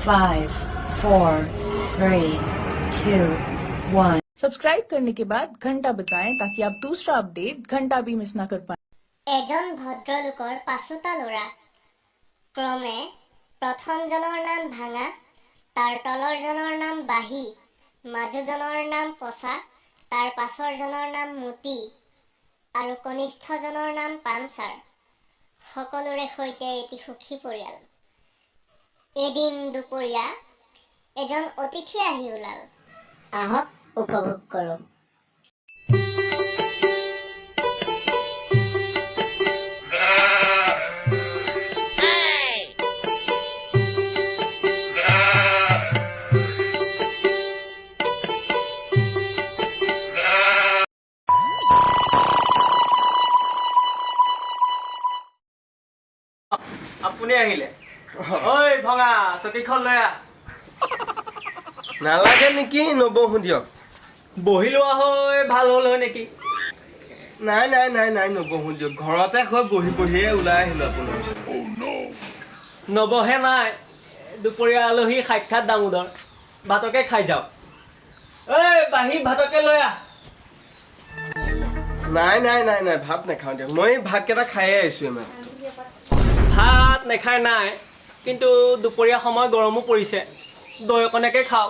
5, 4, 3, 2, 1. Subscribe करने के बाद घंटा बजाएं ताकि आप दूसरा अपडेट घंटा भी मिस ना कर पाएं। এজন ভদ্ৰলোকৰ পাঁচোটা ল'ৰা ক্ৰমে প্ৰথমজনৰ নাম ভাঙা, তাৰ তলৰজনৰ নাম বাহি, মাজুজনৰ নাম পচা, তাৰ পাছৰজনৰ নাম মুতি আৰু কনিষ্ঠজনৰ নাম পামচাৰ। সকলোৰে সৈতে এটি সুখী পৰিয়াল। এদিন দুপৰীয়া এজন অতিথি আহি ওলাল। আহক উপভোগ কৰোঁ। আপুনি আহিলে ঐ ভঙা চকীখন লৈ আহ নালাগে নেকি নবহো দিয়ক বহি লোৱা হৈ ভাল হ'ল হয় নেকি নাই নাই নাই নাই নবহো দিয়ক ঘৰতে হৈ বহি বহিয়ে ওলাই আহিলো আপোনাৰ নবহে নাই দুপৰীয়া আলহী সাক্ষাৎ দামোদৰ ভাতকে খাই যাও ঐ বাহি ভাতকে লৈ আহ নাই নাই নাই নাই ভাত নাখাওঁ দিয়ক মই ভাতকেইটা খায়ে আহিছোঁ ইমান ভাত নেখাই নাই কিন্তু দুপৰীয়া সময় গৰমো পৰিছে দৈ অকণকে খাওঁ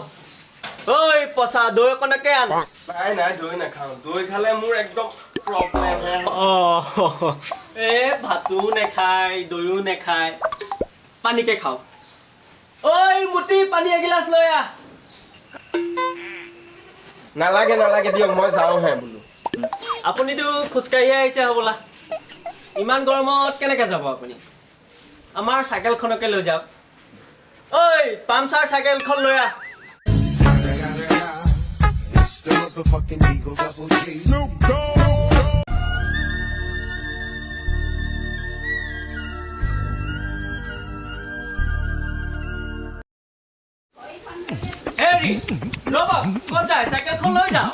ঐ পচা দৈ অকণকে আন নাই নাই দৈ নাখাওঁ দৈ খালে মোৰ একদম প্ৰব্লেম ভাতো নেখায় দৈও নেখায় পানীকে খাওঁ ঐ মুটি পানী এগিলাচ লৈ আহ নালাগে নালাগে দিয়ক মই যাওঁহে বোলো আপুনিতো খোজকাঢ়ি আহিছে হ'বলা ইমান গৰমত কেনেকৈ যাব আপুনি আমাৰ চাইকেলখনকে লৈ যাওক ঐ পামচাৰ চাইকেলখন লৈ আহ হেৰি ৰ'ব ক'ত যায় চাইকেলখন লৈ যাওঁ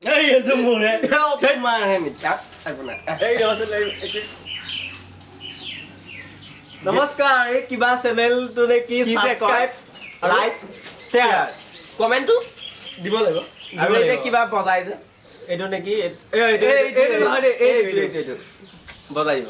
এই আছে মোৰে তোমাৰহে মিঠা আপোনাৰ নমস্কাৰ এই কিবা চেনেলটো নে কি সাবস্ক্ৰাইব লাইক শ্বেয়াৰ কমেণ্টটো দিব লাগিব আৰু এতিয়া কিবা বজাই যে এইটো নেকি বজাই দিব